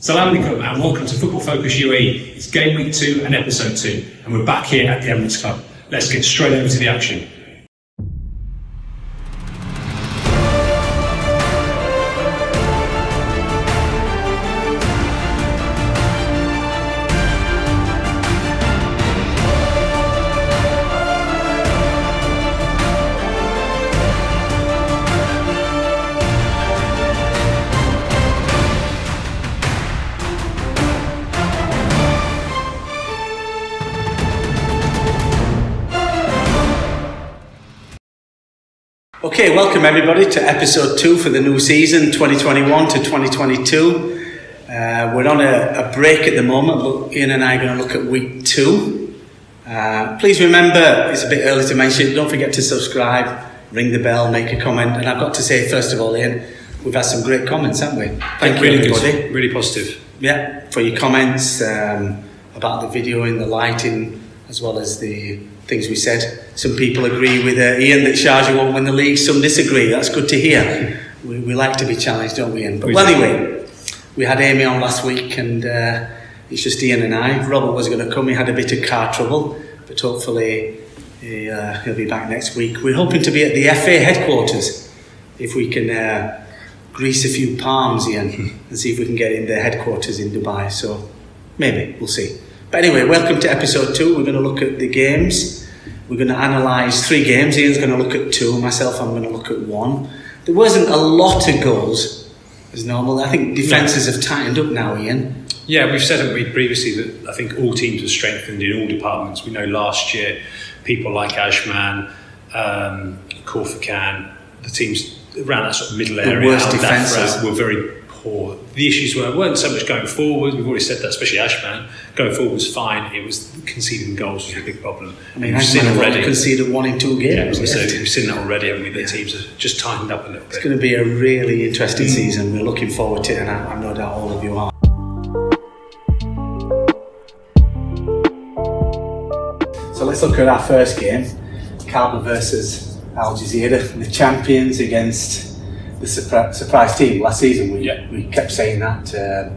Salam alaikum and welcome to Football Focus UAE. It's game week 2 and episode 2 and we're back here at the Emirates Club. Let's get straight over to the action. Okay, welcome everybody to episode 2 for the new season, 2021 to 2022. We're on a break at the moment, but Iain and I are going to look at week 2. Please remember, it's a bit early to mention, don't forget to subscribe, ring the bell, make a comment. And I've got to say, first of all, Iain, we've had some great comments, haven't we? Thank you, everybody. Good. Really positive. Yeah, for your comments about the video and the lighting, as well as the things we said. Some people agree with Iain that Sharjah won't win the league, some disagree. That's good to hear. We like to be challenged, don't we, Iain? But well, anyway, we had Amy on last week and it's just Iain and I. Robert was going to come, he had a bit of car trouble, but hopefully he'll be back next week. We're hoping to be at the FA headquarters, if we can grease a few palms, Iain, and see if we can get in their headquarters in Dubai. So maybe, we'll see. But anyway, welcome to episode 2. We're going to look at the games. We're going to analyse 3 games. Iain's going to look at 2. Myself, I'm going to look at 1. There wasn't a lot of goals, as normal. I think defences have tightened up now, Iain. Yeah, we've said, haven't we, previously, that I think all teams are strengthened in all departments. We know last year, people like Ashman, Korfakan, the teams around that sort of middle area, the worst defences were very poor. The issues weren't so much going forward. We've already said that, especially Ashman. Going forward was fine. It was conceding goals was a big problem. I mean, Ashman already conceded 1 in 2 games. Yeah, we've seen that already, haven't we? The teams have just tightened up a little bit. It's going to be a really interesting season. We're looking forward to it, and I'm no doubt all of you are. So let's look at our first game, Calba versus Al Jazeera, the champions against the surprise team. Last season we kept saying that.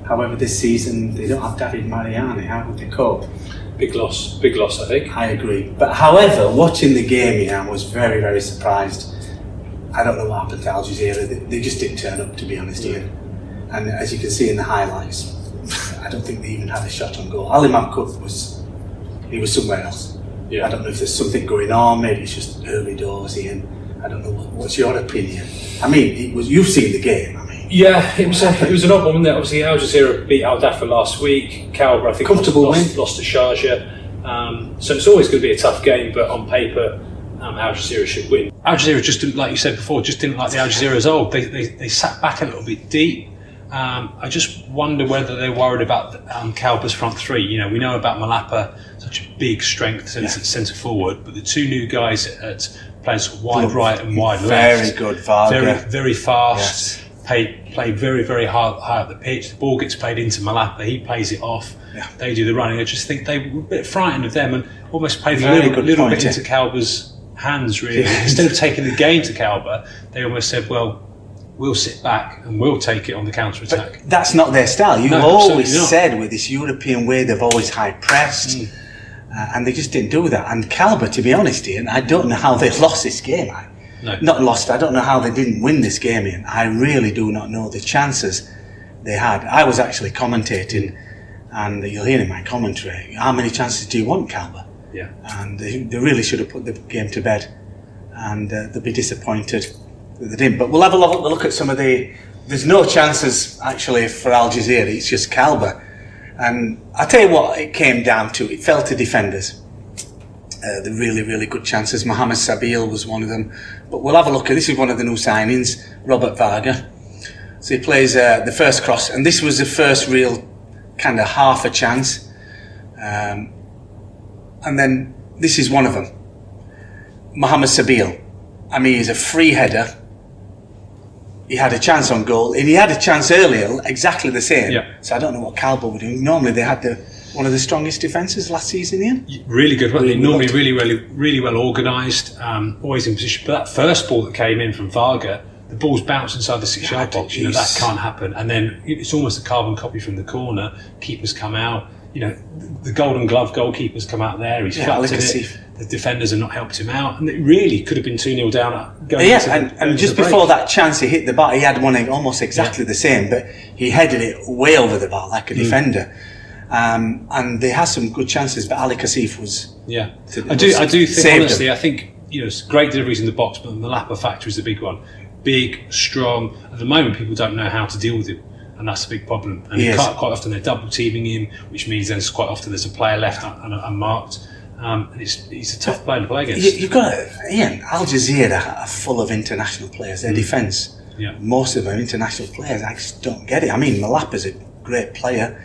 However, this season they don't have David Mariani. How would they cope? Big loss, I think. I agree. But however, watching the game, I was very, very surprised. I don't know what happened to Al Jazeera. They just didn't turn up, to be honest, Iain. And as you can see in the highlights, I don't think they even had a shot on goal. Ali Mamkouf was somewhere else. Yeah. I don't know if there's something going on. Maybe it's just early doors, Iain. I don't know. What's your opinion? I mean, you've seen the game. I mean, yeah, it was an odd one, wasn't it? Obviously, Al Jazeera beat Al Dafa last week. Calba, I think, comfortable win. Lost to Sharjah. So it's always going to be a tough game, but on paper, Al Jazeera should win. Al Jazeera just didn't, like you said before, just didn't like the Al Jazeera's old. They sat back a little bit deep. I just wonder whether they're worried about Calba's front 3. You know, we know about Malapa, such a big strength centre forward, but the 2 new guys at plays wide right and wide left. Very good, Varga. Very fast. Yes. Play very, very high up the pitch. The ball gets played into Malapa. He plays it off. Yeah. They do the running. I just think they were a bit frightened of them and almost played a little bit into Calba's hands, really. Instead of taking the game to Calba, they almost said, well, we'll sit back and we'll take it on the counter-attack. But that's not their style. You've always said with this European way, they've always high-pressed. And they just didn't do that. And Calba, to be honest, Iain, I don't know how they lost this game. I don't know how they didn't win this game, Iain. I really do not know the chances they had. I was actually commentating, and you'll hear in my commentary, how many chances do you want, Calba? Yeah. And they really should have put the game to bed. And they'll be disappointed that they didn't. But we'll have a look at some of the... There's no chances, actually, for Al Jazeera. It's just Calba. And I'll tell you what it came down to. It fell to defenders. The really, really good chances. Mohamed Sabil was one of them. But we'll have a look at... This is one of the new signings, Robert Varga. So he plays the first cross. And this was the first real kind of half a chance. And then this is one of them. Mohamed Sabil. I mean, he's a free header. He had a chance on goal, and he had a chance earlier, exactly the same. Yeah. So I don't know what Calba would do. Normally they had one of the strongest defences last season, Iain. Really good. Normally really well organised, always in position. But that first ball that came in from Varga the ball's bounced inside the 6-yard box. You know, that can't happen. And then it's almost a carbon copy from the corner. Keepers come out. You know, the Golden Glove goalkeeper's come out there. He's flapped it. The defenders have not helped him out, and it really could have been 2-0 down. And just before that chance, he hit the bar. He had one almost exactly the same, but he headed it way over the bar like a defender. And they had some good chances, but Ali Kasif was. Yeah, I do think honestly, I think it's great deliveries in the box, but the Malapa factor is the big one. Big, strong. At the moment, people don't know how to deal with him. And that's a big problem. And quite often they're double teaming him, which means there's quite often there's a player left unmarked. And he's a tough player to play against. You've got Iain. Al Jazeera are full of international players. Their defence, most of them are international players. I just don't get it. I mean, Malapa's a great player,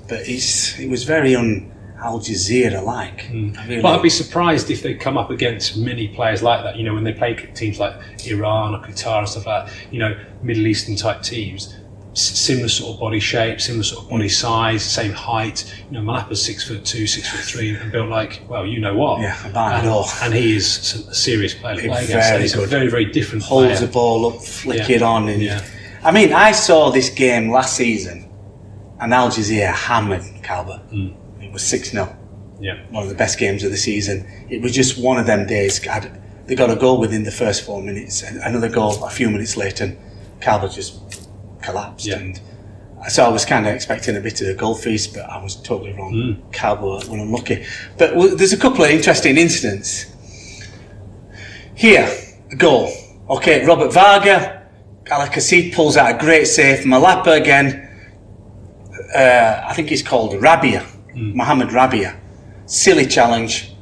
but he was very Al Jazeera-like. Really. But I'd be surprised if they come up against many players like that. You know, when they play teams like Iran or Qatar and stuff like that. You know, Middle Eastern type teams. Similar sort of body shape, similar sort of body size, same height. You know, Malapa's 6'2", 6'3", and built like, well, you know what? Yeah, about it all. And he is a serious player to play against. So he's a very, very different player. Holds the ball up, flick it on. And I mean, I saw this game last season, and Al Jazeera hammered Calba. It was 6-0. Yeah, one of the best games of the season. It was just one of them days. They got a goal within the first 4 minutes, and another goal a few minutes later, and Calba just collapsed. And so I was kind of expecting a bit of a goal feast, but I was totally wrong. Calba were unlucky. But there's a couple of interesting incidents. Here, a goal. Okay, Robert Varga, Al Kasif pulls out a great save. Malapa again. I think he's called Rabia, Mohamed Rabia. Silly challenge,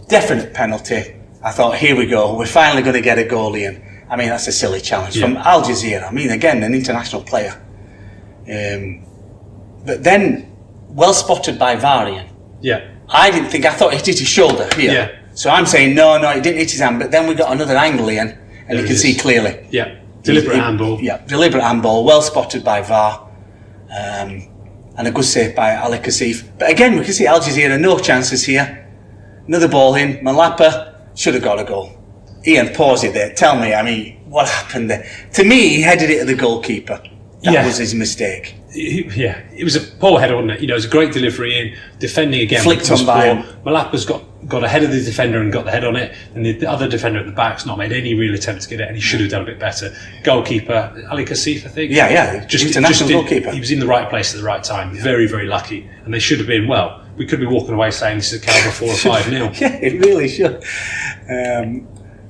definite penalty. I thought, here we go. We're finally going to get a goal in. I mean, that's a silly challenge from Al Jazeera. I mean, again, an international player. But then, well spotted by Varian. Yeah. I thought it hit his shoulder here. Yeah. So I'm saying, no, it didn't hit his hand. But then we got another angle in, and you can see clearly. Yeah. Deliberate handball. Yeah, deliberate handball. Well spotted by VAR. And a good save by Ali Kasif. But again, we can see Al Jazeera, no chances here. Another ball in. Malapa should have got a goal. Iain, pause it there. Tell me, I mean, what happened there? To me, he headed it at the goalkeeper. That was his mistake. It was a poor header, wasn't it? You know, it was a great delivery in, defending again. Flicked on by him. Malapa's got ahead of the defender and got the head on it, and the other defender at the back's not made any real attempt to get it, and he should have done a bit better. Goalkeeper, Ali Kasif, I think. Yeah, international goalkeeper. He was in the right place at the right time. Yeah. Very, very lucky. And they should have been, well, we could be walking away saying this is a Calva 4 or 5-0. Yeah, it really should.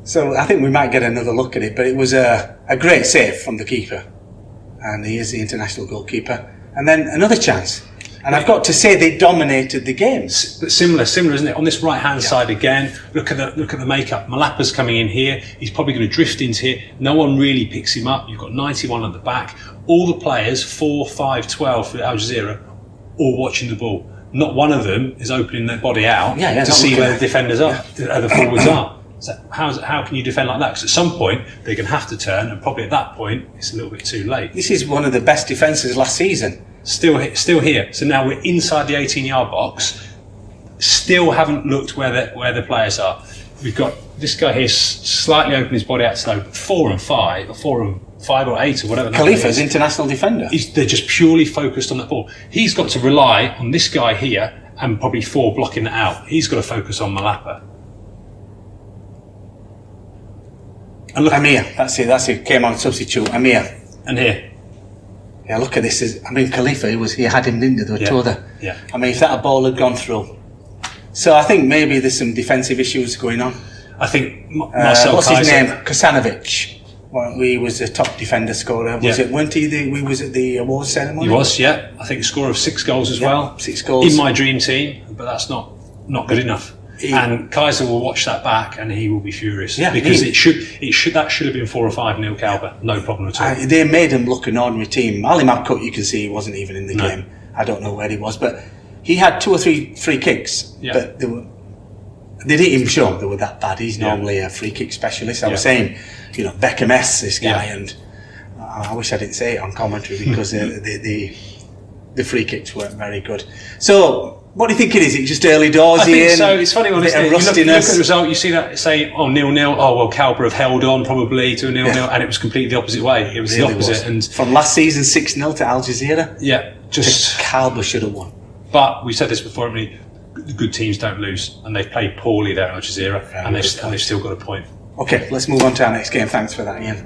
So I think we might get another look at it, but it was a great save from the keeper, and he is the international goalkeeper. And then another chance, and I've got to say they dominated the game. But similar, isn't it? On this right hand side again, look at the makeup. Malapa's coming in here. He's probably going to drift into here. No one really picks him up. You've got 91 at the back. All the players, 4, 5, 12 for Al Jazeera, all watching the ball. Not one of them is opening their body out to see where the defenders are, where the forwards are. So how can you defend like that? Because at some point they're going to have to turn, and probably at that point it's a little bit too late. This is one of the best defences last season. Still here. So now we're inside the 18-yard box. Still haven't looked where the players are. We've got this guy here slightly opened his body out slow, but 4 and 5 or 8 or whatever. Khalifa's international defender. They're just purely focused on that ball. He's got to rely on this guy here and probably 4 blocking that out. He's got to focus on Malapa. And look, Amir, that's it. Came on substitute. Amir, and here. Yeah, look at this. I mean, Khalifa, he had him, didn't he? Yeah. I mean, if that ball had gone through. So I think maybe there's some defensive issues going on. I think Marcel what's Kaiser, his name? Kasanovic. Well, he was a top defender scorer. Weren't he? We was at the awards ceremony. He was, yeah. I think a scorer of 6 goals as well. 6 goals in my dream team, but that's not good enough. And Kaiser will watch that back, and he will be furious because that should have been 4 or 5-0 Calba, no problem at all. They made him look an ordinary team. Ali Mabkut, you can see he wasn't even in the game. I don't know where he was, but he had 2 or 3 free kicks, but they didn't even show him they were that bad. He's normally a free kick specialist. I was saying, Beckham S, this guy, and I wish I didn't say it on commentary because the free kicks weren't very good. So What do you think it is? It's just early doors, I think Iain? so. It's funny when you you look at the result, you see that say, 0-0. Oh, well, Calber have held on probably to a 0-0, and it was completely the opposite way. It was the opposite. And from last season, 6-0 to Al Jazeera. Yeah, just Calber should have won. But we said this before, haven't we? The good teams don't lose, and they've played poorly there at Al Jazeera, and they've still got a point. Okay, let's move on to our next game. Thanks for that, Iain.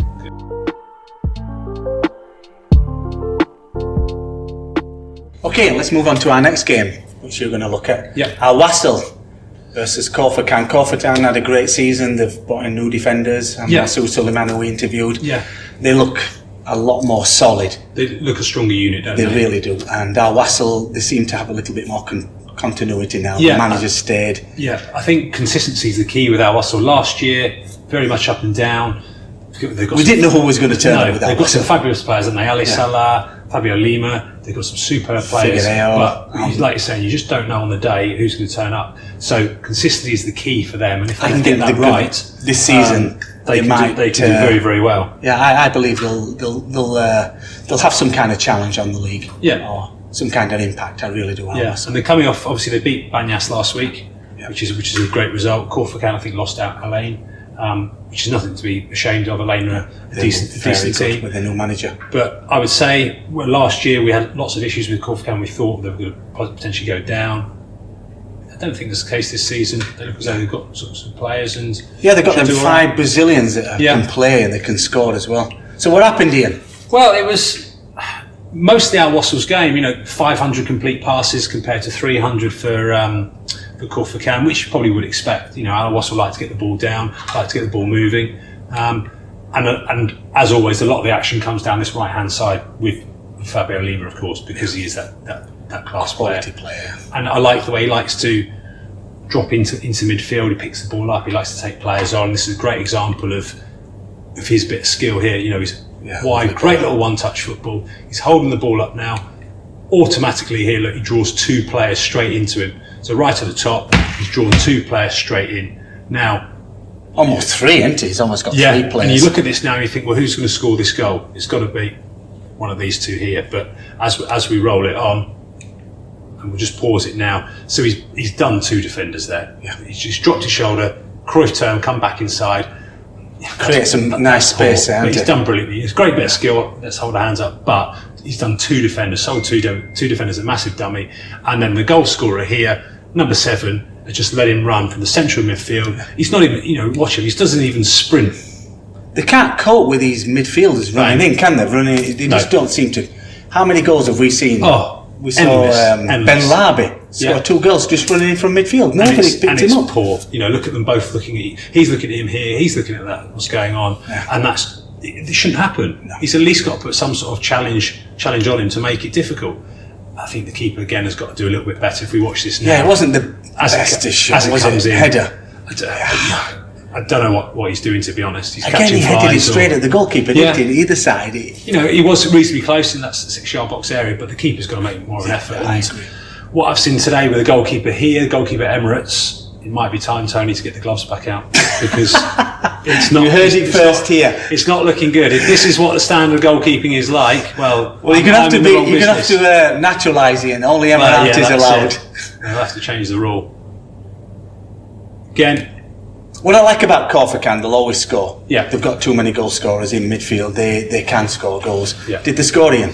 Okay, let's move on to our next game, which you're going to look at. Yeah. Al Wasl versus Corfacan. Corfacan had a great season. They've brought in new defenders. And Masoud Suleiman, who we interviewed. Yeah. They look a lot more solid. They look a stronger unit, don't they? They really do. And Al Wasl, they seem to have a little bit more continuity now. Yeah. The manager's stayed. Yeah, I think consistency is the key with Al Wasl. Last year, very much up and down. We didn't know who was going to turn up with Al Wasl. They've got some fabulous players, haven't they? Ali Salah, Fabio Lima. They've got some superb players. But like you're saying, you just don't know on the day who's going to turn up. So consistency is the key for them. And if they can get that right this season, they can do very, very well. Yeah, I believe they'll have some kind of challenge on the league. Yeah. Or some kind of impact. I really do. Yeah, and they're coming off. Obviously, they beat Banyas last week, which is a great result. Corfacan, I think, lost out Alain, which is nothing to be ashamed of. Alain are a decent team with their new manager. But I would say last year we had lots of issues with Corfacan. We thought they were going to potentially go down. I don't think that's the case this season. They look as though they've got some players and they've got them 5 Brazilians that can play and they can score as well. So what happened, Iain? Well, it was mostly Al Wasl's game. 500 complete passes compared to 300 for Corfacan, which you probably would expect. Al Wasl like to get the ball down, like to get the ball moving, and as always, a lot of the action comes down this right hand side with Fabio Lima, of course, because he is that class player. And I like the way he likes to drop into midfield. He picks the ball up. He likes to take players on. This is a great example of his bit of skill here. He's wide, great little one-touch football. He's holding the ball up now. Automatically here, look, he draws 2 players straight into him. So right at the top, he's drawn 2 players straight in. Now, almost 3, isn't he? He's almost got 3 players. And you look at this now and you think, well, who's going to score this goal? It's got to be one of these 2 here. But as we roll it on, and we'll just pause it now. So he's done 2 defenders there. Yeah. He's just dropped his shoulder, Cruyff turn, come back inside. Create some nice space there. He's done brilliantly. It's a great bit of skill. Let's hold our hands up. But he's done 2 defenders, sold 2 defenders, a massive dummy. And then the goal scorer here, number 7, just let him run from the central midfield. He's not even, watch him, he doesn't even sprint. They can't cope with these midfielders running in, can they? They just don't seem to. How many goals have we seen? We saw Ben Larby score 2 goals just running in from midfield. Nobody's picked him up. Poor. Look at them both looking at. He's looking at him here. He's looking at that. What's going on? And it shouldn't happen. No. He's at least got to put some sort of challenge on him to make it difficult. I think the keeper again has got to do a little bit better. If we watch this now, it wasn't the best shot. As it comes in, header. I don't know what he's doing, to be honest. He's again, catching he headed it straight at the goalkeeper, didn't he? Either side. He was reasonably close in that 6-yard box area, but the keeper's got to make more of an effort. What I've seen today with the goalkeeper here, goalkeeper Emirates, it might be time, Tony, to get the gloves back out because it's not. You heard it first here. It's not looking good. If this is what the standard goalkeeping is like, well, you're gonna have to naturalise it, and only Emirates is allowed. They'll have to change the rule again. What I like about Corfacan, they'll always score. Yeah. They've got too many goal scorers in midfield. They can score goals. Yeah. Did they score, Iain?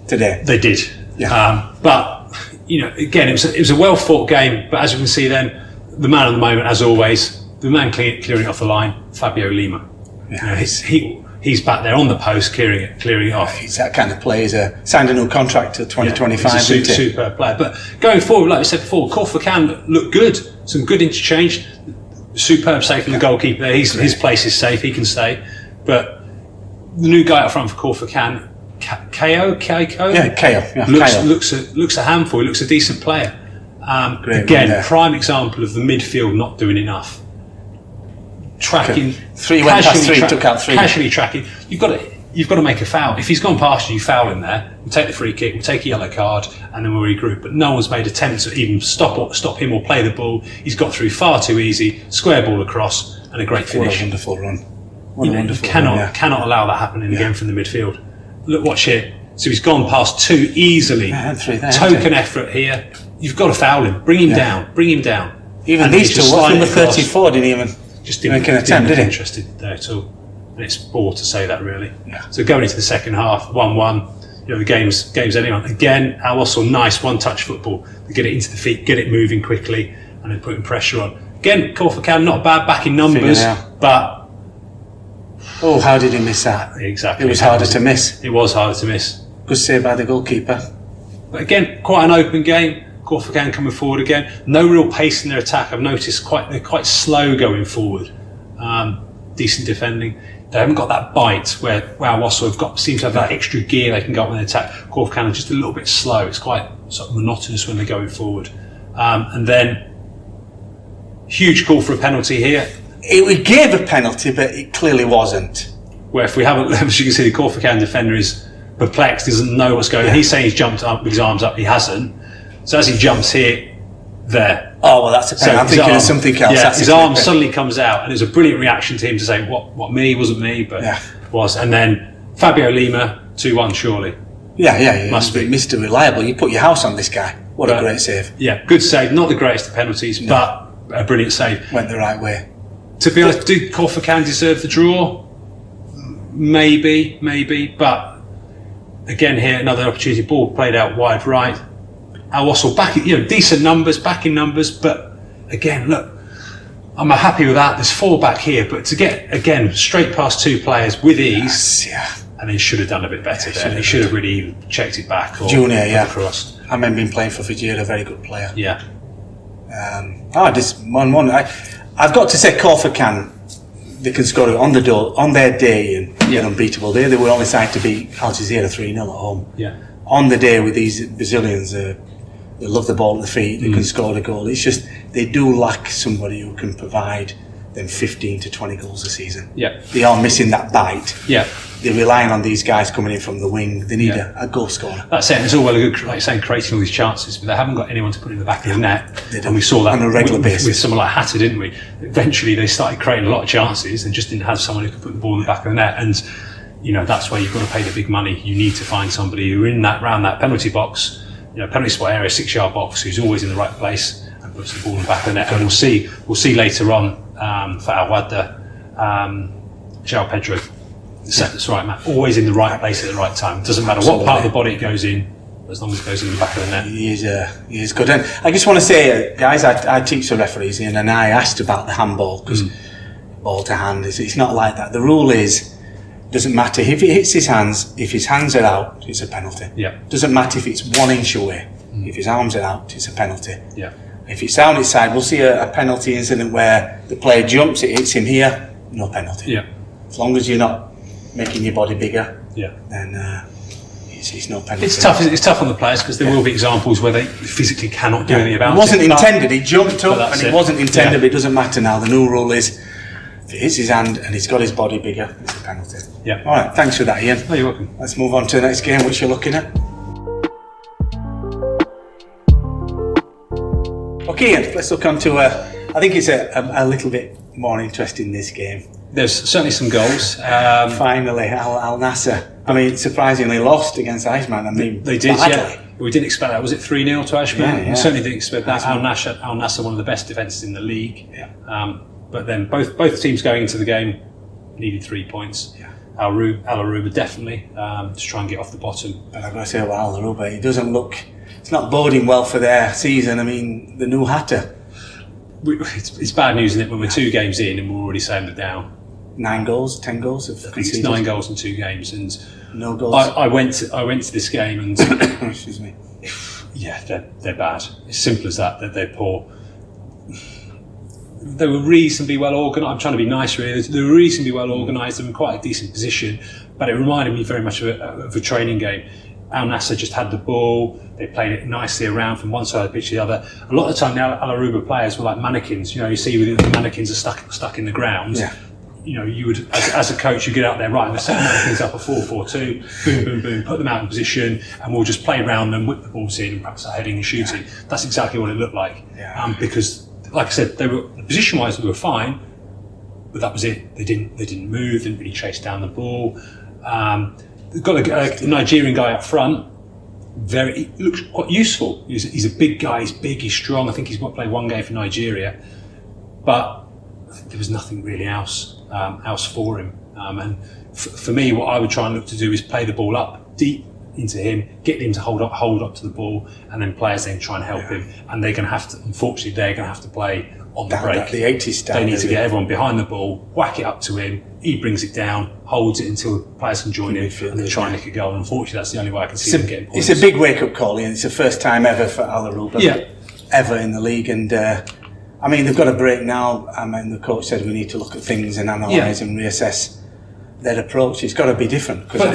Today? They did. Yeah. But again, it was a well fought game. But as you can see, then the man of the moment, as always, the man clearing off the line, Fabio Lima. Yeah. He's back there on the post, clearing it off. He's that kind of player. He's signed a new contract till 2025. He's a superb player. But going forward, like we said before, Corfacan looked good. Some good interchange. Superb save from the goalkeeper there. His place is safe. He can stay. But the new guy up front for Corfacan, Ko. Yeah, Ko. Looks a handful. He looks a decent player. Prime example of the midfield not doing enough. Tracking. 3 went past 3, took out 3. Casually tracking. You've got to make a foul. If he's gone past you foul him there, we'll take the free kick, we'll take a yellow card, and then we'll regroup. But no one's made attempts to even stop him or play the ball. He's got through far too easy. Square ball across, and a great finish. What a wonderful run. You cannot allow that happening again from the midfield. Look, watch here. So he's gone past 2 easily. Yeah, 3 there. Token effort here. You've got to foul him. Bring him down. Bring him down. Even And these he's two, just what's sliding number across. 34 didn't even Just didn't make an attempt, did look he? interested there at all. And it's poor to say that, really. Yeah. So going into the second half, 1-1. You know, the game's anyone. Again, Al Wassel, nice one-touch football. They get it into the feet, get it moving quickly, and then putting pressure on. Again, Corfacan, not bad back in numbers, Figure it out. but Oh, how did he miss that? exactly. It was harder to miss. It was harder to miss. Good save by the goalkeeper. But again, quite an open game. Corfacan coming forward again. No real pace in their attack. I've noticed they're quite slow going forward. Decent defending. They haven't got that bite where Wassel seem to have that extra gear they can go up with the attack. Corfacan are just a little bit slow. It's quite sort of monotonous when they're going forward. And then huge call for a penalty here. It gave a penalty, but it clearly wasn't. Where if we haven't, as you can see, the Corfacan defender is perplexed, doesn't know what's going on. He's saying he's jumped up with his arms up. He hasn't. So as he jumps here, there. Oh, well, that's a penalty. I'm thinking of something else. Yeah, That's his a arm clip. suddenly comes out, and it was a brilliant reaction to him to say, "What me? Wasn't me, but Yeah. was." And then Fabio Lima, 2-1, surely. Yeah. Must be. Mr. Reliable. You put your house on this guy. What a great save. Yeah, good save. Not the greatest of penalties, but a brilliant save. Went the right way. To be honest, did Corfacan deserve the draw? Maybe, but again here another opportunity. Ball played out wide right. Al Wassel back, decent numbers, back in numbers, but again, look, I'm happy with that. There's 4 back here, but to get again straight past 2 players with ease, Yes, and he should have done a bit better there. He should have really checked it back or Junior, put yeah. across. I remember him playing for Fiji, a very good player. Yeah, This 1-1. I've got to say, Corfacan, they can score it on their day and an unbeatable day. They were only side to beat Al Jazeera 3-0 at home. yeah. On the day with these Brazilians, they love the ball at the feet, they can score the goal. It's just they do lack somebody who can provide them 15 to 20 goals a season. Yeah. They are missing that bite. Yeah. They're relying on these guys coming in from the wing. They need a goal scorer. That's it. It's all well and good, like saying, creating all these chances, but they haven't got anyone to put in the back of the net. They don't. And we saw that On a regular basis. with someone like Hatter, didn't we? Eventually, they started creating a lot of chances and just didn't have someone who could put the ball in the back of the net. And that's where you've got to pay the big money. You need to find somebody who in that round that penalty box, penalty spot area, 6-yard box, who's always in the right place and puts the ball in the back of the net. And we'll see later on for Al Wadda, João Pedro. That's right, Matt. Always in the right place at the right time. It doesn't matter what part of the body it goes in, as long as it goes in the back of the net. He is good. And I just want to say, guys, I teach the referees in, and I asked about the handball because ball to hand it's not like that. The rule is doesn't matter if it hits his hands. If his hands are out, it's a penalty. Yeah. Doesn't matter if it's 1 inch away. If his arms are out, it's a penalty. Yeah. If it's down his side, we'll see a penalty incident where the player jumps, it hits him here, no penalty. Yeah. As long as you're not making your body bigger, Yeah. then it's no penalty. It's tough. It's tough on the players because there will be examples where they physically cannot do anything about it. It wasn't but- intended. He jumped but up, that's and it it. wasn't intended. Yeah. But it doesn't matter now. The new rule is, if it hits his hand and he's got his body bigger, it's a penalty. Yeah. All right. Thanks for that, Iain. Oh, you're welcome. Let's move on to the next game, which you're looking at. Okay, Iain. Let's look on to. I think it's a little bit more interesting, this game. There's certainly some goals. Finally, Al Nassr. I mean, surprisingly lost against Iceman. I mean, They did, badly. yeah. We didn't expect that. Was it 3-0 to Ashman? Yeah. We certainly didn't expect that. Al Nassr, one of the best defences in the league. Yeah. But then both teams going into the game needed 3 points. Yeah. Al Aruba definitely to try and get off the bottom. But I've got to say about Al Aruba, it doesn't look. It's not boding well for their season. I mean, the new Hatter. It's bad news, isn't it, when we're 2 games in and we're already saying they're down. 9 goals, 10 goals have I think conceded. it's 9 goals in 2 games, and No goals. I went to this game and Excuse me. yeah, they're bad. It's simple as that. They're poor. They were reasonably well organised. I'm trying to be nice, really. They were reasonably well organised. They were in quite a decent position, but it reminded me very much of a training game. Al Nassr just had the ball. They played it nicely around from one side of the pitch to the other. A lot of the time, the Al Aruba players were like mannequins. You see, with the mannequins are stuck in the ground. Yeah. You would, as a coach, you get out there, right, we're setting mannequins up a 4-4-2, boom, boom, boom, put them out in position, and we'll just play around them, whip the balls in, and practice our heading and shooting. Yeah. That's exactly what it looked like. Yeah. Because, like I said, they were position-wise, they were fine, but that was it. They didn't move, didn't really chase down the ball. They've got a Nigerian guy up front. He looks quite useful. He's a big guy. He's big. He's strong. I think he's played one game for Nigeria, but there was nothing really else for him. And for me, what I would try and look to do is play the ball up deep into him, get him to hold up to the ball, and then players then try and help him. And they're going to have to, unfortunately, play on the break. The 80s style. They need to get everyone behind the ball, whack it up to him. He brings it down, holds it until players can join him, and then try and nick a goal. And unfortunately, that's the only way I can see them getting points. It's a big wake-up call, and it's the first time ever for Al Arouba, ever in the league. And I mean, they've got a break now. I mean, the coach said we need to look at things and analyse and reassess their approach. It's got to be different. But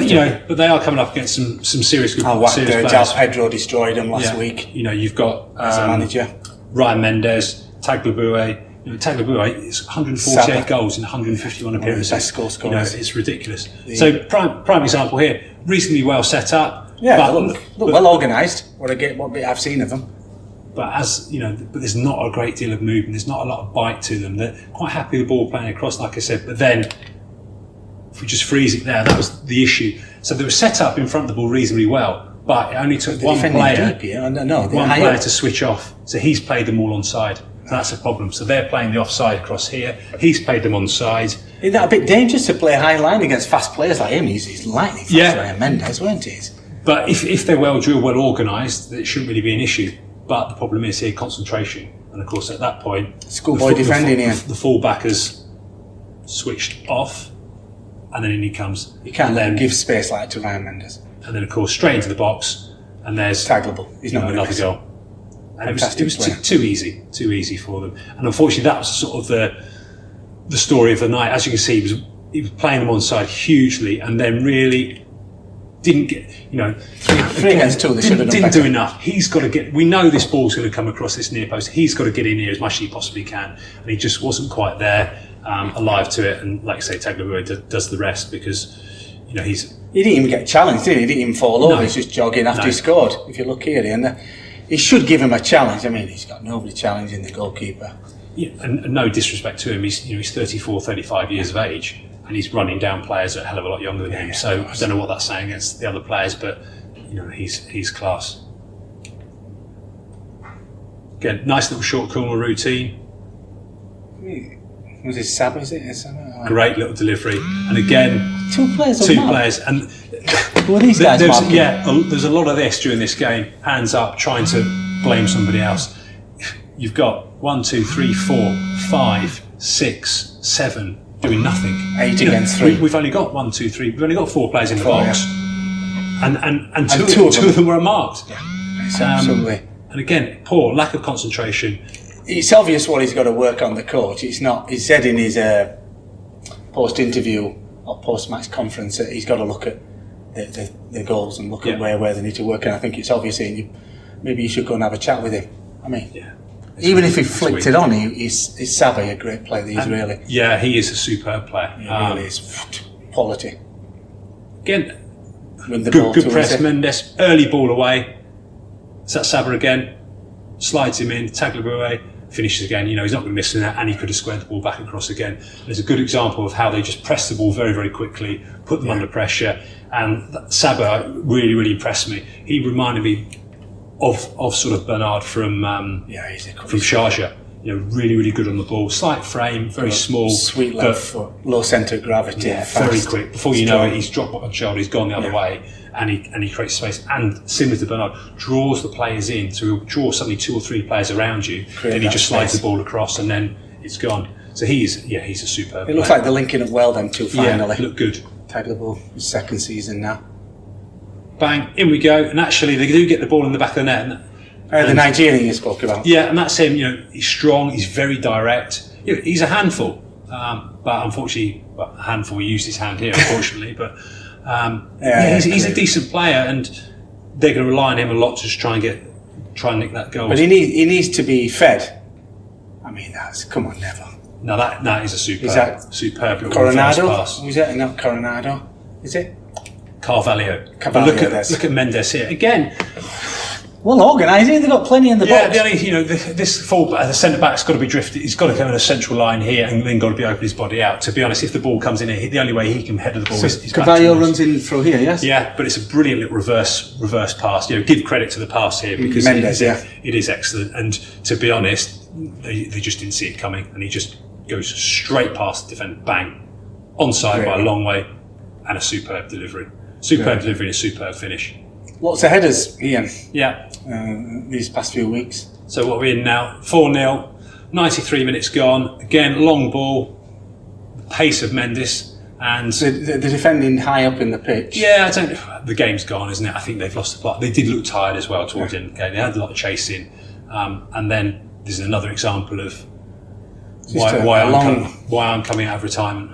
they are coming up against some serious good players. Jao Pedro destroyed them last week. You've got as a manager, Ryan Mendes, Tagliabue. Tagliabue is 148 goals in 151 appearances. Best goal scorers. It's ridiculous. So prime example here, reasonably well set up. Yeah, but look well organised. What bit I've seen of them. But but there's not a great deal of movement. There's not a lot of bite to them. They're quite happy with the ball playing across, like I said. But then, if we just freeze it there, that was the issue. So they were set up in front of the ball reasonably well, but it only took one player to switch off. So he's played them all onside. So that's a problem. So they're playing the offside across here. He's played them onside. Isn't that a bit dangerous to play high line against fast players like him? He's lightning fast, Ryan Mendes, weren't he? But if they're well drilled, well organised, it shouldn't really be an issue. But the problem is here, concentration. And of course, at that point, schoolboy defending here. The full-back has switched off, and then in he comes. You can't let him give space like to Ryan Mendes. And then, of course, straight into the box, and there's Tagliabue. He's not another goal. And it was too easy for them. And unfortunately, that was sort of the story of the night. As you can see, he was playing them onside hugely, and then really didn't get, 3 against 2. They should have done didn't better. do enough. He's got to get. We know this ball's going to come across this near post. He's got to get in here as much as he possibly can, and he just wasn't quite there, alive to it. And like I say, Tagliabue does the rest because he didn't even get challenged, did he? He didn't even fall over. He's just jogging after he scored. If you look here, and he should give him a challenge. I mean, he's got nobody challenging the goalkeeper. Yeah, and no disrespect to him, he's 34, 35 years of age, and he's running down players a hell of a lot younger than him. So I don't know what that's saying against the other players, but he's class. Again, nice little short corner routine. Was it Sab? Is it? Great little delivery, and again, two players, and who are these guys? There's a lot of this during this game. Hands up, trying to blame somebody else. You've got 1, 2, 3, 4, 5, 6, 7 doing nothing. 8 against 3. We've only got 1, 2, 3. We've only got 4 players in the box, and two of them were unmarked. Yeah, absolutely. And again, poor lack of concentration. It's obvious what he's got to work on, the coach. It's not. He said in his post-interview or post-match conference that he's got to look at the goals and look at where they need to work. And I think it's obvious. Maybe you should go and have a chat with him. I mean, even if he flicked it on, he's savvy, a great player. He's really. Yeah, he is a superb player. He really is quality. Again, good press. Mendes, early ball away. Is that Saba again? Slides him in. Tagliabue finishes again. He's not going to miss that, and he could have squared the ball back across again. There's a good example of how they just press the ball very, very quickly, put them under pressure, and Saba really, really impressed me. He reminded me of sort of Bernard from Sharjah. Really, really good on the ball. Slight frame, very small, sweet left foot, low centre of gravity, very quick. Before you know it, he's dropped on shoulder, he's gone the other way, and he creates space. And similar to Bernard, draws the players in. So he'll draw suddenly 2 or 3 players around you, then he just slides the ball across, and then it's gone. So he's a superb. It looks like they're linking up well, them two finally. Yeah, look good. Tagliabue, his second season now. Bang, in we go, and actually they do get the ball in the back of the net. The Nigerian you spoke about. Yeah, and that's him. He's strong. He's very direct. He's a handful, but unfortunately, a handful. We use his hand here, unfortunately. But he's a decent player, and they're going to rely on him a lot to just try and nick that goal. But he needs to be fed. I mean, come on, never. No, that is a superb little Coronado? pass. Was it not Coronado? Is it? Carvalho. Look at Mendes here again. well organised. They've got plenty in the box. The only, this full-back, the centre-back's got to be drifted. He's got to come in a central line here and then got to be open his body out. To be honest, if the ball comes in here, the only way he can head to the ball is Carvalho runs in through here, yes? Yeah, but it's a brilliant little reverse pass. Give credit to the pass here because Mendes, it is excellent. And to be honest, they just didn't see it coming, and he just goes straight past the defender, bang, onside by a long way, and a superb delivery. Delivery and a superb finish. Lots of headers, Iain. Yeah. These past few weeks. So what we're in now, 4-0, 93 minutes gone. Again, long ball, pace of Mendes, and the defending high up in the pitch. Yeah, the game's gone, isn't it? I think they've lost the plot. They did look tired as well towards the end of the game. They had a lot of chasing, and then there's another example of why I'm coming out of retirement.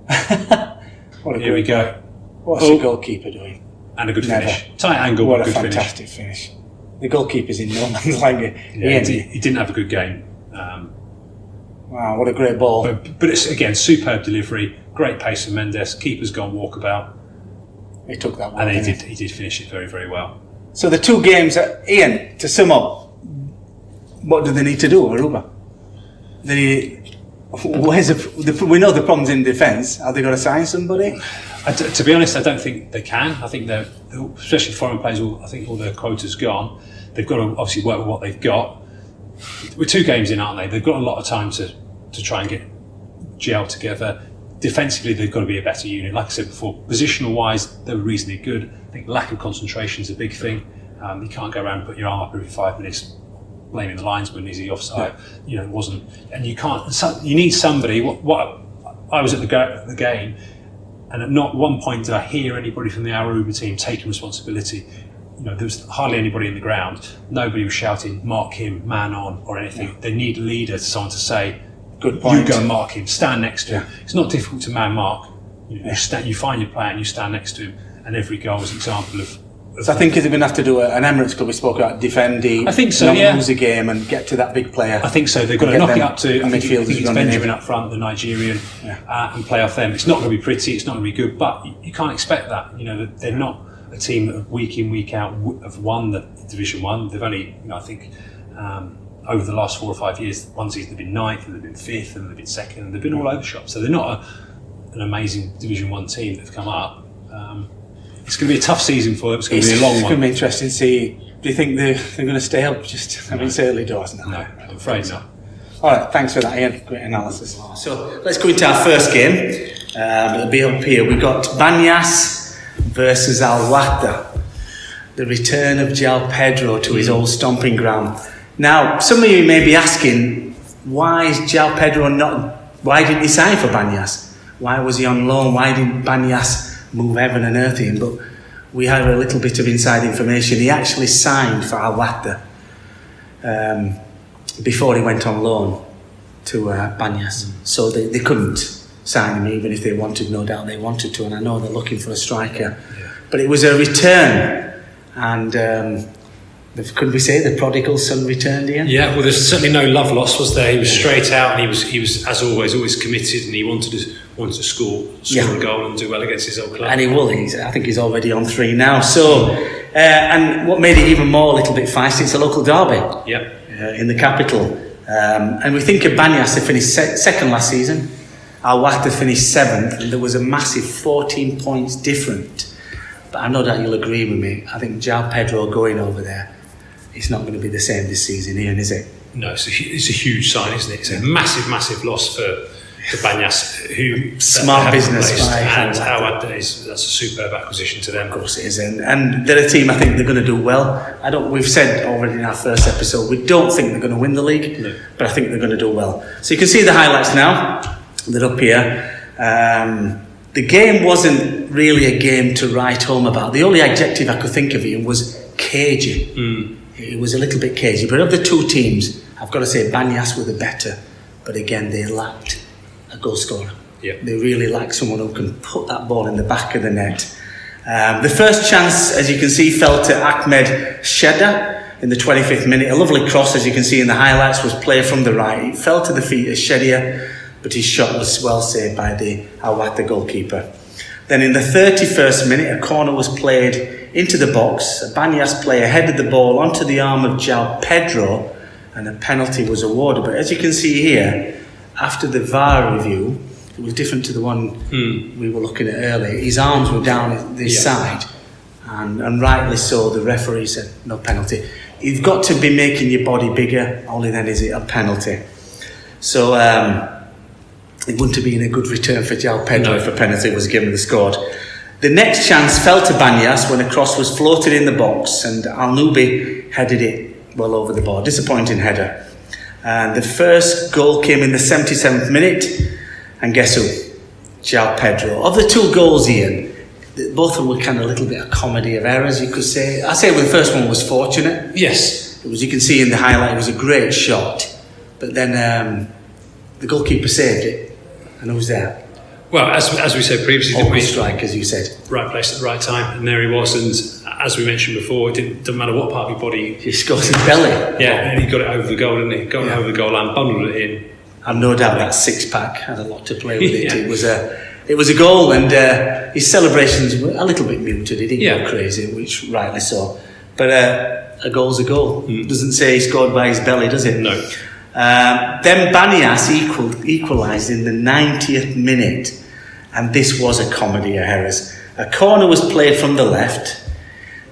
Here we go. What's the goalkeeper doing? And a good finish. Tight angle, what a good fantastic finish. The goalkeeper's in no man's land. He didn't have a good game. Wow, what a great ball. But it's, again, superb delivery, great pace of Mendes, keeper's gone walkabout. He took that one. And he did finish it very, very well. So the two games, Iain, to sum up, what do they need to do, Aruba? We know the problems in defence. Are they going to sign somebody? To be honest, I don't think they can. I think they're, especially foreign players, I think all their quota's gone. They've got to obviously work with what they've got. We're 2 games in, aren't they? They've got a lot of time to try and get gel together. Defensively, they've got to be a better unit. Like I said before, positional-wise, they were reasonably good. I think lack of concentration is a big thing. You can't go around and put your arm up every 5 minutes blaming the linesman, is he offside? It wasn't. And you can't. You need somebody. What I was at the game, and at not one point did I hear anybody from the Aruba team taking responsibility. There was hardly anybody in the ground. Nobody was shouting, mark him, man on, or anything. Yeah. They need a leader, someone to say, good point. You go and mark him, stand next to him. It's not difficult to man mark. You find your player and you stand next to him, and every goal is an example of. So I think they're going to have to do an Emirates club. We spoke about defending. I think so. Not lose a game and get to that big player. I think so. They've got to knock it up to. I think it's Benjamin in. up front, the Nigerian, and play off them. It's not going to be pretty. It's not going to be good, but you can't expect that. They're not a team that week in, week out have won the Division 1. They've only, I think, over the last 4 or 5 years, one season they've been 9th, and they've been 5th, and they've been 2nd, and they've been all over the shop. So they're not an amazing Division 1 team that's come up. It's going to be a tough season for them. It's going to be a long one. It's going to be interesting to see. Do you think they're going to stay up? It's early doors now. No, I'm afraid not. All right, thanks for that, Iain. Great analysis. So let's go into our first game. It'll be up here. We've got Banyas versus Al Wahda. The return of João Pedro to his old stomping ground. Now, some of you may be asking, why is João Pedro why didn't he sign for Banyas? Why was he on loan? Why didn't Banyas move heaven and earth in? But we had a little bit of inside information. He actually signed for Al Wahda before he went on loan to Banyas. So they couldn't sign him even if they wanted. No doubt they wanted to, and I know they're looking for a striker. But it was a return, and could we say the prodigal son returned, Iain? Yeah, well, there's certainly no love lost, was there? He was straight out, and he was as always committed, and he wanted to score a goal and do well against his old club. And he will. I think he's already on 3 now. So, and what made it even more a little bit feisty, it's a local derby. In the capital. And we think of Banyas, they finished second last season. Al Wahda finished 7th, and there was a massive 14 points different. But I know that you'll agree with me. I think João Pedro going over there, it's not going to be the same this season, Iain, is it? No, it's a huge sign, isn't it? It's a massive loss for Banyas, who smart business and Howland, that's a superb acquisition to them. Of course it is, and they're a team I think they're going to do well. We've said already in our first episode, we don't think they're going to win the league, but I think they're going to do well. So you can see the highlights now. They're up here. The game wasn't really a game to write home about. The only adjective I could think of it was cagey. It was a little bit cagey, but of the two teams, I've got to say Banyas were the better. But again, they lacked a goal scorer. They really lacked someone who can put that ball in the back of the net. The first chance, as you can see, fell to Ahmed Sheda in the 25th minute. A lovely cross, as you can see in the highlights, was played from the right. It fell to the feet of Shedia, but his shot was well saved by the Al Wahda goalkeeper. Then in the 31st minute, a corner was played into the box. A Banyas player headed the ball onto the arm of João Pedro, and a penalty was awarded. But as you can see here, after the VAR review, it was different to the one we were looking at earlier. His arms were down this side, and rightly so, the referee said no penalty. You've got to be making your body bigger, only then is it a penalty. So it wouldn't have been a good return for João Pedro if a penalty was given and scored. The next chance fell to Banyas when a cross was floated in the box, and Al-Nubi headed it well over the bar. Disappointing header. And the first goal came in the 77th minute, and guess who? João Pedro. Of the two goals, Iain, both of them were kind of a little bit of comedy of errors, you could say. I'd say the first one was fortunate. Yes. It was, you can see in the highlight, it was a great shot. But then the goalkeeper saved it, and who was there? Well, as we said previously, didn't we? Strike, as you said. Right place at the right time, and there he was. And as we mentioned before, it didn't matter what part of your body. He scores his belly. Yeah, and he got it over the goal, didn't he? Got it over the goal and bundled it in. I've no doubt that six-pack had a lot to play with it. It was a goal, and his celebrations were a little bit muted. He didn't go crazy, which rightly so. But a goal's a goal. Doesn't say he scored by his belly, does it? No. Then Banyas equalised in the 90th minute, and this was a comedy of errors. A corner was played from the left.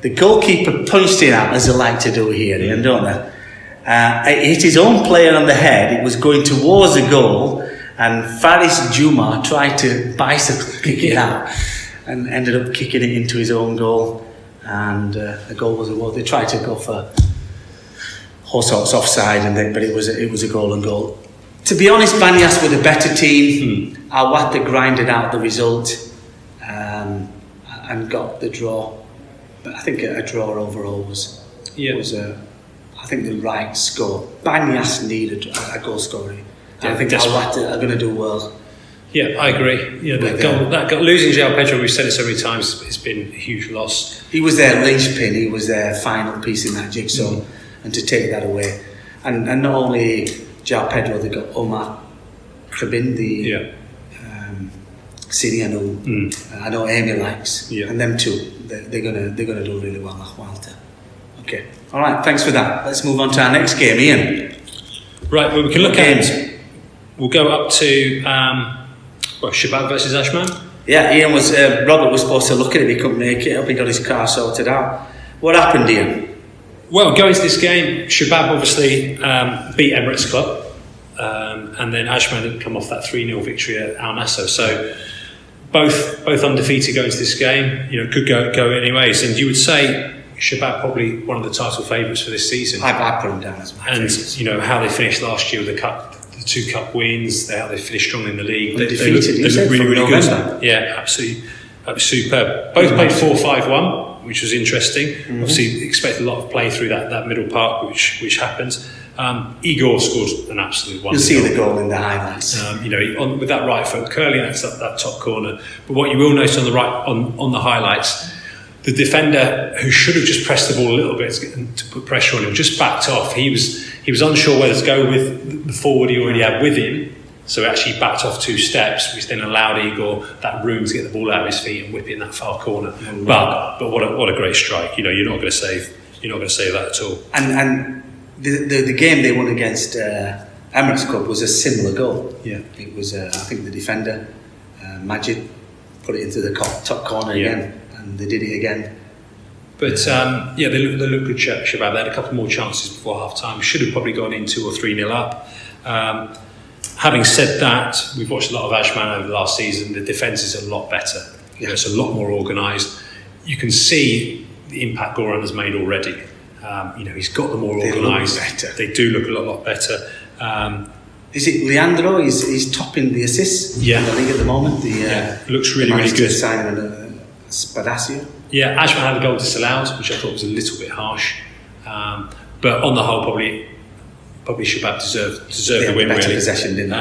The goalkeeper punched it out, as they like to do here, Iain, don't they? It hit his own player on the head. It was going towards the goal, and Faris Juma tried to bicycle kick it out, and ended up kicking it into his own goal. And the goal was awarded. They tried to go for all sorts offside, but it was a goal and goal. To be honest, Banyas were the better team. Al-Wata grinded out the result and got the draw. But I think a draw overall was I think the right score. Banyas needed a goal scoring. I think Al-Wata are going to do well. Yeah, I agree. Yeah, that goal, losing João Pedro, we've said it so many times, it's been a huge loss. He was their linchpin. He was their final piece in that jigsaw, and to take that away, and not only João Pedro, they got Omar Krabin, the Syrian who I know Amy likes, and them two. They're gonna do really well. Walter. Okay, all right. Thanks for that. Let's move on to our next game, Iain. Right. Well, we can look at. We'll go up to Shabab versus Ashman. Yeah, Iain was. Robert was supposed to look at it. He couldn't make it up. He got his car sorted out. What happened, Iain? Well, going to this game, Shabab obviously beat Emirates Club, and then Ashman didn't come off that 3-0 victory at Al Nassr. So both undefeated going to this game. Could go any ways. And you would say Shabab probably one of the title favourites for this season. I put them down as my favourites. And how they finished last year with the 2 cup wins, how they finished strong in the league. They look really good. Yeah, absolutely superb. Both played 4-5-1, which was interesting. Obviously, expect a lot of play through that middle part, which happens. Igor scored an absolute wonder. You'll see the goal in the highlights. With that right foot curling that top corner. But what you will notice on the right on the highlights, the defender who should have just pressed the ball a little bit to put pressure on him just backed off. He was unsure whether to go with the forward he already had with him. So he actually backed off 2 steps, which then allowed Igor that room to get the ball out of his feet and whip it in that far corner. But what a great strike! You're not going to save that at all. And the game they won against Emirates Club was a similar goal. Yeah, it was. I think the defender Majid put it into the top corner again, and they did it again. But they look good. Shabab. They had a couple more chances before half time. Should have probably gone in 2 or 3-0 up. Having said that, we've watched a lot of Ashman over the last season. The defence is a lot better. It's a lot more organised. You can see the impact Goran has made already. He's got them more organised. They do look a lot better. Is it Leandro? He's topping the assists in the league at the moment. Looks really good. Simon Spadacio. Yeah, Ashman had a goal disallowed, which I thought was a little bit harsh. But on the whole, probably Shabab deserved the win, really. Possession, didn't they?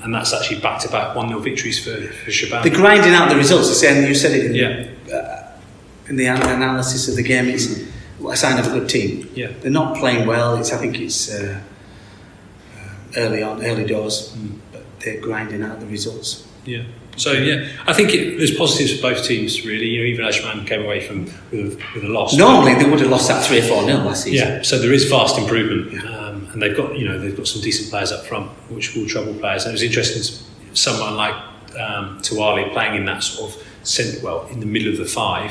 And that's actually back-to-back 1-0 victories for Shabab. They're grinding out the results. You said it in the analysis of the game. It's a sign of a good team. Yeah. They're not playing well. I think it's early doors, but they're grinding out the results. Yeah. So yeah, I think there's positives for both teams really. Even Ajman came away from with a loss. Normally they would have lost that 3 or 4-0 last season. Yeah, so there is vast improvement, and they've got some decent players up front, which will trouble players. And it was interesting, someone like Tuwali playing in that sort of in the middle of the 5,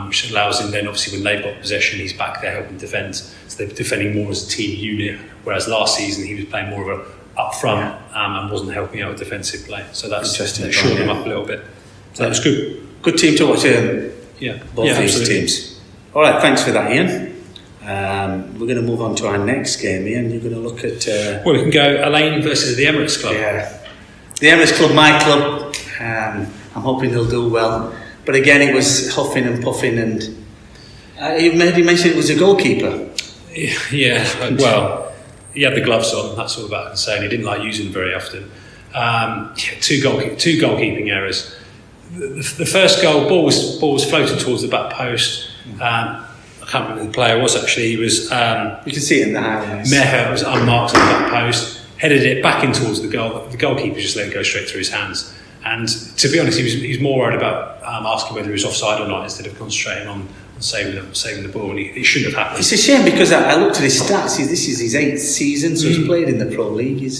which allows him then obviously when they've got possession, he's back there helping defend. So they're defending more as a team unit, whereas last season he was playing more of a up front and wasn't helping out with defensive play. So that shored them up a little bit. So that was good. Good team to watch. Both these absolutely. teams. All right, thanks for that, Iain. We're going to move on to our next game, Iain. You're going to look at. We can go Iain versus the Emirates club. Yeah, the Emirates club, my club. I'm hoping they'll do well. But again, it was huffing and puffing, and you mentioned it was a goalkeeper. Yeah, well. He had the gloves on, that's all about saying. He didn't like using them very often. Two goalkeeping errors. The first goal, ball was floating towards the back post. I can't remember who the player was actually. He was. You can see it in the highlights. Meher was unmarked on the back post, headed it back in towards the goal. The goalkeeper just let it go straight through his hands. And to be honest, he was more worried about asking whether he was offside or not instead of concentrating on saving the ball, and it shouldn't have happened. It's a shame because I looked at his stats. This is his 8th season, so he's played in the Pro League.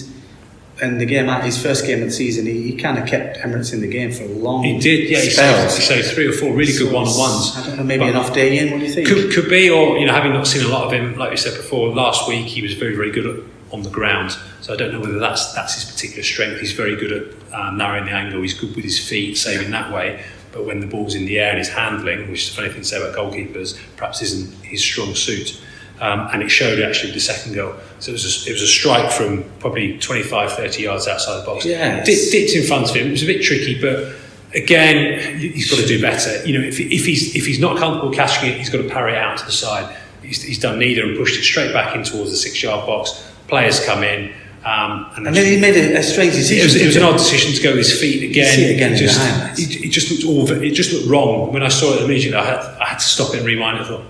And the game, his first game of the season, he kind of kept Emirates in the game for a long. He did, yeah. spells. He saved 3 or 4 really good one-on-ones. I don't know, maybe an off day, Iain. What do you think? Could be, or having not seen a lot of him, like we said before, last week he was very, very good on the ground. So I don't know whether that's his particular strength. He's very good at narrowing the angle. He's good with his feet, saving that way. But when the ball's in the air and his handling, which is a funny thing to say about goalkeepers, perhaps isn't his strong suit. And it showed actually with the second goal. So it was a strike from probably 25, 30 yards outside the box. Yes. Dipped in front of him. It was a bit tricky, but again, he's got to do better. If he's not comfortable catching it, he's got to parry it out to the side. He's done neither and pushed it straight back in towards the 6-yard box. Players come in. And then he made a strange decision. It was an odd decision to go with his feet again. You see it again in the highlights. It just looked wrong. When I saw it immediately, I had to stop it and rewind it. I thought,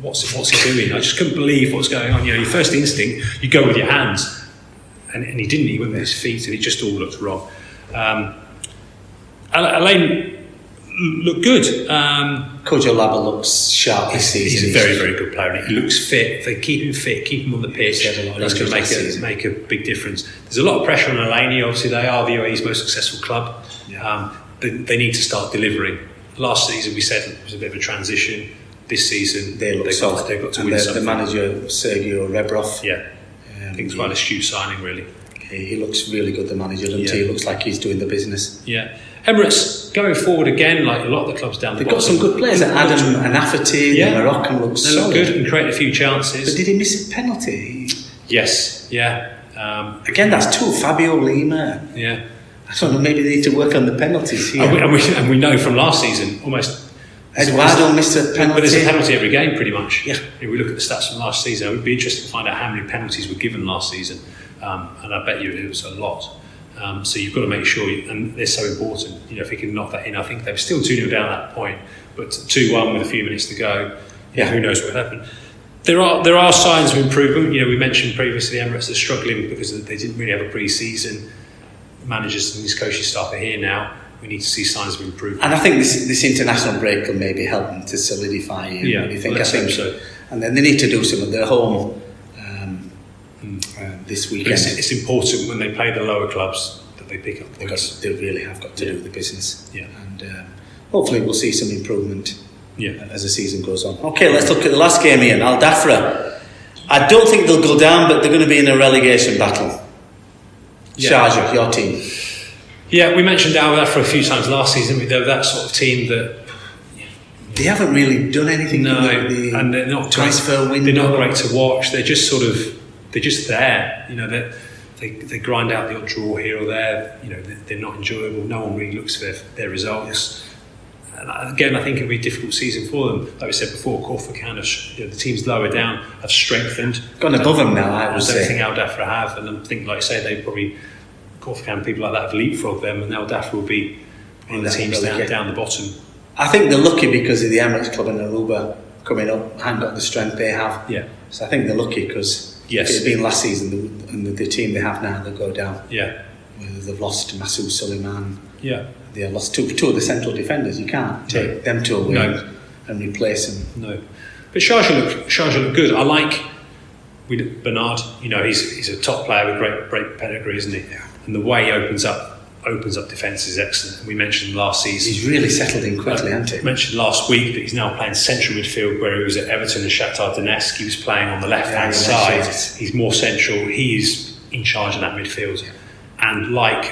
what's he doing? I just couldn't believe what was going on. Your first instinct, you go with your hands, and he didn't. He went with his feet, and it just all looked wrong. Iain looked good. Kojo Laba looks sharp this season. He's a very, very good player. And he looks fit. If they keep him fit, keep him on the pitch, that's going to make a big difference. There's a lot of pressure on Alaini. Obviously, they are the UAE's most successful club. Yeah. They need to start delivering. Last season, we said it was a bit of a transition. This season, they've got to win something. The manager, Sergio Rebrov. Yeah, I think it's quite an astute signing, really. He looks really good, the manager, doesn't he? He looks like he's doing the business. Yeah. Emirates going forward again, like a lot of the clubs down the bottom. They've got some good players. Adam and Afati, the Moroccan looks solid. They look good and create a few chances. But did he miss a penalty? Yes, yeah. Again, that's 2. Fabio Lima. Yeah. I don't know, maybe they need to work on the penalties here. And we know from last season, almost... Eduardo missed a penalty. But there's a penalty every game, pretty much. Yeah. If we look at the stats from last season, it would be interesting to find out how many penalties were given last season. And I bet you it was a lot. So you've got to make sure, and they're so important. If you can knock that in, I think they were still 2-0 down at that point, but 2-1 with a few minutes to go. Who knows what will happen? There are signs of improvement. We mentioned previously Emirates are struggling because they didn't really have a pre-season. Managers and these coaching staff are here now. We need to see signs of improvement. And I think this international break will maybe help them to solidify. I think so. And then they need to do some of their home this weekend. It's important when they play the lower clubs that they pick up points. They really have got to do the business. Yeah. And hopefully we'll see some improvement as the season goes on. Okay, let's look at the last game, Iain. Al Dafra. I don't think they'll go down, but they're going to be in a relegation battle. Sharjah, your team. Yeah, we mentioned Al Dafra a few times last season. They're that sort of team that they haven't really done anything. And they're not transfer window. They're not great to watch. They're just they're just there. They grind out the odd draw here or there. They're not enjoyable. No one really looks for their results. And again, I think it'll be a difficult season for them. Like we said before, Corfacan, the teams lower down have strengthened. Gone above them now, I would say. I don't think Al Dafra have, and I think, like I say, they probably Corfacan people like that have leapfrogged them, and Al Dafra will be one of the teams down the bottom. I think they're lucky because of the Emirates club and Aruba coming up, haven't got the strength they have. Yeah. So I think they're lucky because if it had been last season and the team they have now, they'll go down. Yeah. They've lost Masoud Suleiman. Yeah. They lost two of the central defenders. You can't take them two away and replace them. No. But Sharjah look good. I like Bernard. He's a top player with great pedigree, isn't he? Yeah. And the way he opens up defence is excellent. We mentioned last season. He's really settled in quickly, hasn't he? Mentioned last week that he's now playing central midfield, where he was at Everton and Shakhtar Donetsk. He was playing on the left-hand side. He's more central. He's in charge of that midfield. Yeah. And like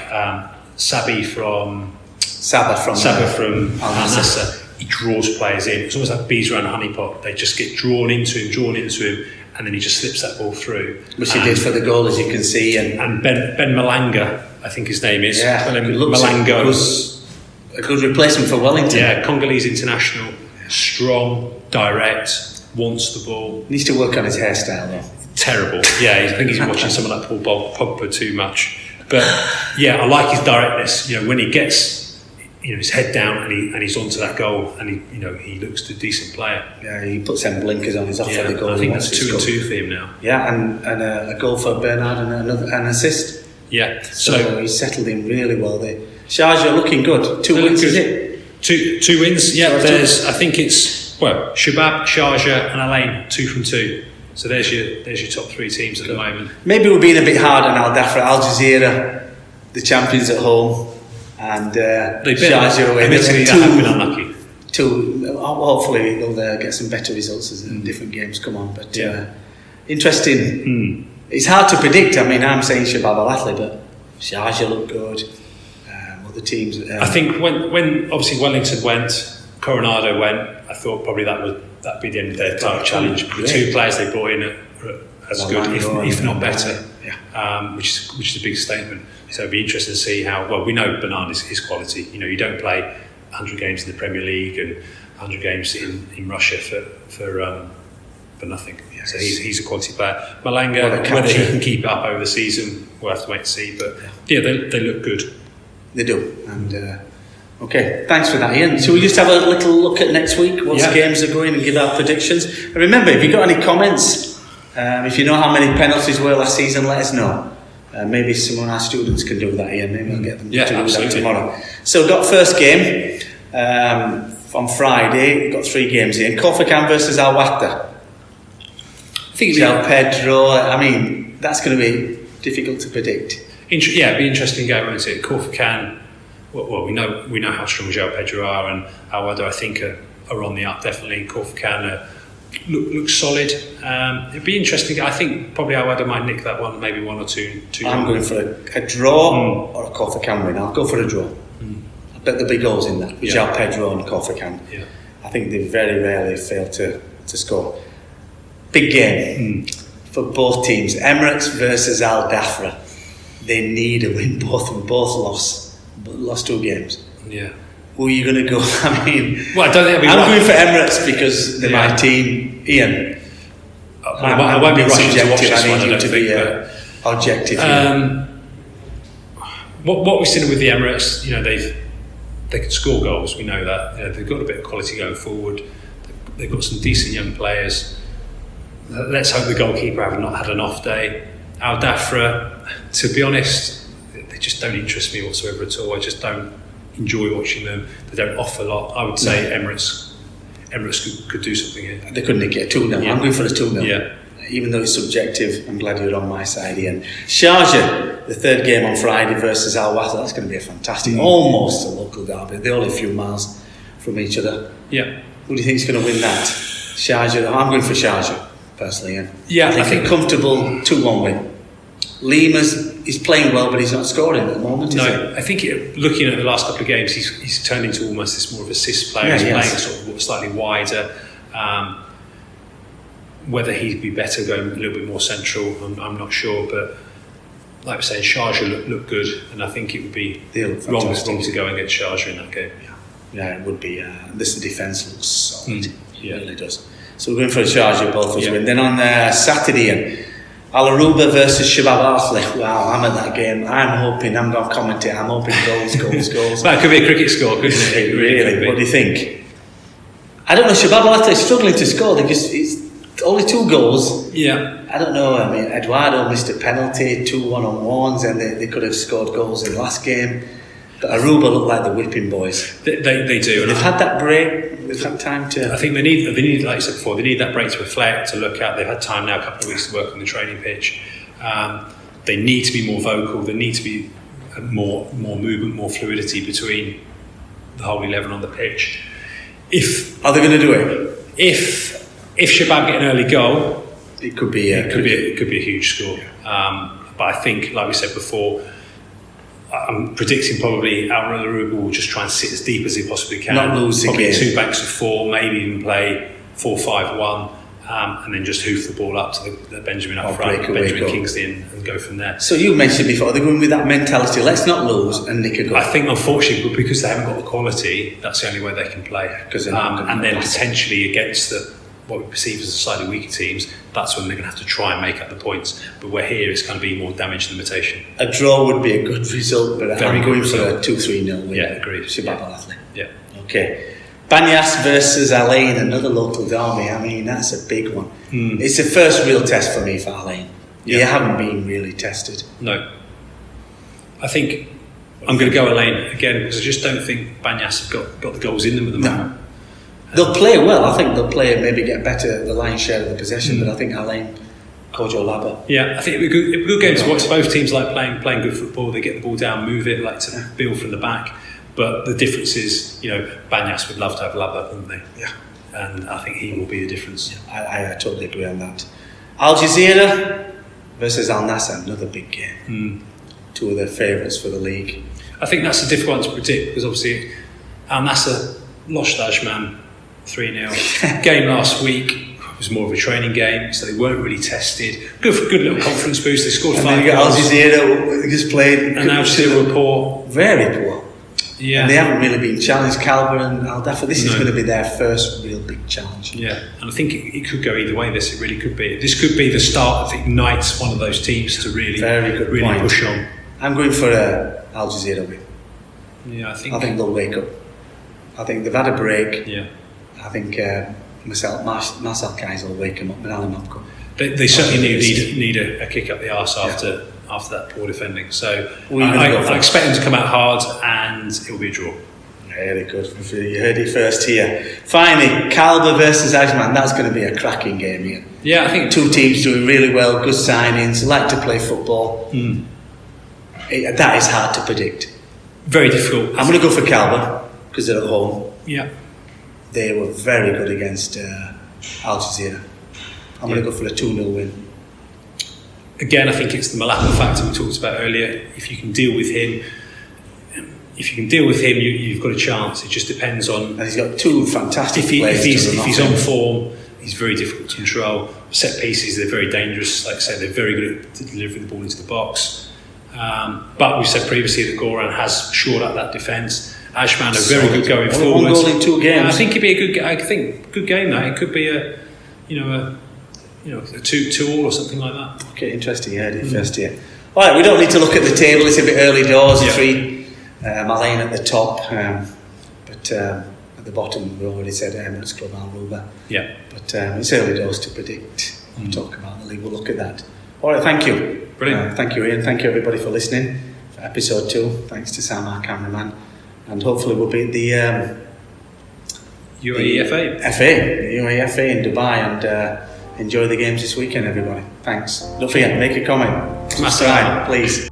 Sabah from Al Nassr, he draws players in. It's almost like bees around a honeypot. They just get drawn into him, and then he just slips that ball through. Which he did for the goal, as you can see. And Ben Malanga, I think his name is. Yeah, Malanga was a good replacement for Wellington. Yeah, Congolese international, strong, direct, wants the ball. Needs to work on his hairstyle though. Terrible. Yeah, I think he's watching someone like Paul Pogba too much. But yeah, I like his directness. When he gets his head down and he's onto that goal, and he looks a decent player. Yeah, he puts them blinkers on. He's off for the goal. I think that's 2-2 for him now. Yeah, and a goal for Bernard and an assist. Yeah, so he's settled in really well there. Sharjah looking good. 2 wins, is it? Two wins. Yeah, I think it's Shabab, Sharjah, and Alain, 2 from 2. So there's your top 3 teams at the moment. Maybe we're being a bit hard on Al Dhafra. Al Jazeera, the champions at home, and Sharjah away. Admittedly, they have been unlucky. Hopefully they'll get some better results as different games come on. But interesting. It's hard to predict. I mean, I'm saying Shabab Al Ahly, but Sharjah look good. Other teams. I think when obviously Wellington went, Coronado went, I thought probably that'd be the end of their title challenge. The 2 players they brought in are as good, if not better, which is a big statement. So it'd be interesting to see how. Well, we know Bernard is quality. You don't play 100 games in the Premier League and 100 games in Russia for nothing. So he's a quality player. Malanga, whether he can keep it up over the season, we'll have to wait and see. But they look good. They do. And okay, thanks for that, Iain. So we just have a little look at next week, once games are going, and give our predictions. And remember, if you've got any comments, if you know how many penalties were last season, let us know. Maybe some of our students can do that, Iain. Maybe I'll get them to do that tomorrow. So we've got first game on Friday. We've got 3 games here. Kofakan versus Al Wahda. I think João Pedro. I mean, that's going to be difficult to predict. It'd be an interesting game, won't it? Kofakan. Well, we know how strong João Pedro are, and Al Wahda, I think, are on the up. Definitely, Kofakan looks solid. It'd be interesting. I think probably Al Wahda might nick that one, maybe 1 or 2. I'm going for a draw or a Kofakan win. I'll go for a draw. I bet there'll be goals in that with João Pedro and Kofakan. Yeah. I think they very rarely fail to score. Big game for both teams. Emirates versus Al Dhafra. They need a win. Both lost 2 games. Yeah. Who are you going to go? I mean, I don't think I'm going for Emirates because they're my team. Iain, I won't be rushing to watch this one. I need to be objective. What we've seen with the Emirates, they can score goals. We know that. They've got a bit of quality going forward. They've got some decent young players. Let's hope the goalkeeper have not had an off day. Al Dhafra, to be honest, they just don't interest me whatsoever at all. I just don't enjoy watching them. They don't offer a lot. I would say Emirates could do something here. They couldn't get a 2-0. I'm going for a 2-0. Yeah. Even though it's subjective, I'm glad you're on my side, Iain. Sharjah, the 3rd game on Friday versus Al Wahda. That's going to be a fantastic, almost a local derby. They're only a few miles from each other. Yeah. Who do you think is going to win that? Sharjah. I'm going for Sharjah, personally, Iain. Yeah, I think a comfortable 2-1 win. He's playing well, but he's not scoring at the moment, is he? I think looking at the last couple of games, he's turned into almost this more of a assist player. He's playing sort of slightly wider. Whether he'd be better going a little bit more central, I'm not sure. But like I was saying, Sharjah look good, and I think it would be wrong to go against Sharjah in that game. Yeah, it would be. This defence looks solid. It really does. So we're going for a Sharjah both of us win. Then on Saturday, Al Aruba versus Shabab Al Ahly. Wow, I'm at that game. I'm going to commentate. I'm hoping goals. That could be a cricket score, couldn't it? Really? What do you think? I don't know. Shabab Al Ahly is struggling to score. It's only 2 goals. Yeah. I don't know. I mean, Eduardo missed a penalty, 2 one-on-ones, and they could have scored goals in the last game. But Aruba look like the whipping boys. They do. They've had that break. They've had time to. I think they need, like you said before, they need that break to reflect, to look at. They've had time now, a couple of weeks to work on the training pitch. They need to be more vocal. There needs to be more movement, more fluidity between the whole 11 on the pitch. Are they going to do it? If Shabab get an early goal, it could be a huge score. But I think, like we said before, I'm predicting probably Aruba will just try and sit as deep as they possibly can. Not lose probably again. 2 banks of 4, maybe even play 4-5-1, and then just hoof the ball up to the Benjamin up front, Benjamin Kingsley, and go from there. So you mentioned before they're going with that mentality. Let's not lose and nick a goal. I think, unfortunately, because they haven't got the quality, that's the only way they can play. And then potentially against what we perceive as slightly weaker teams, that's when they're going to have to try and make up the points. But we're here, it's going to be more damage than imitation. A draw would be a good result, but I'm going for a 2-3-0 win. Yeah, agreed. Shabab Al-Ahly. Yeah. Okay. Banyas versus Iain, another local derby. I mean, that's a big one. It's the first real test for me for Iain. They haven't been really tested. No. I think I'm going to go Iain again because I just don't think Banyas have got the goals in them at the moment. They'll play well. I think they'll play maybe get better the lion's share of the possession, but I think Iain, Kojo Laba. Yeah, I think it'd be a good game to watch. Both teams like playing good football. They get the ball down, move it, like to build from the back. But the difference is, Banyas would love to have Laba, wouldn't they? Yeah. And I think he will be the difference. I totally agree on that. Al Jazeera versus Al Nassr, another big game. Two of their favourites for the league. I think that's a difficult one to predict because obviously Al Nassr lost Ajman 3-0. Game last week was more of a training game, so they weren't really tested. Good little confidence boost. They scored 5 goals. And then you got Al Jazeera just played. And Al Jazeera were poor. Very poor. Yeah. And they haven't really been challenged. Calber and Al Dafa, this is going to be their first real big challenge. Yeah, and I think it could go either way. It really could be. This could be the start that ignites one of those teams to really push on. I'm going for Al Jazeera win. Yeah, I think they'll wake up. I think they've had a break. Yeah. I think Marcel Kais will wake them up, but Alan Mopko. They certainly need a kick up the arse after that poor defending. So I expect them to come out hard and it will be a draw. Very good. You heard it first here. Finally, Calber versus Ajman. That's going to be a cracking game here. Yeah, I think two teams doing really well, good signings, like to play football. That is hard to predict. Very difficult. I'm going to go for Calber because they're at home. Yeah. They were very good against Al Jazeera. I'm going to go for a 2-0 win. Again, I think it's the Malapa factor we talked about earlier. If you can deal with him, you've got a chance. It just depends on. And he's got two fantastic players. If he's on form, he's very difficult to control. Set pieces, they're very dangerous. Like I said, they're very good at delivering the ball into the box. But we've said previously that Goran has shored up that defence. Ajman are very good going forward. 1 goal in 2 games. I think it'd be a good game. That it could be a 2-2 or something like that. Okay, interesting. You heard it first here. All right, we don't need to look at the table. It's a bit early doors. 3 Malain at the top, but at the bottom we already said Emirates Club Al-Ruba. Yeah. But it's early doors to predict. We'll talk about the league. We'll look at that. All right, thank you. Brilliant. Thank you, Iain. Thank you everybody for listening for episode 2. Thanks to Sam, our cameraman, and hopefully we'll beat the UAE UAE FA in Dubai and enjoy the games this weekend, everybody. Thanks. Don't forget, make a comment. Subscribe, please.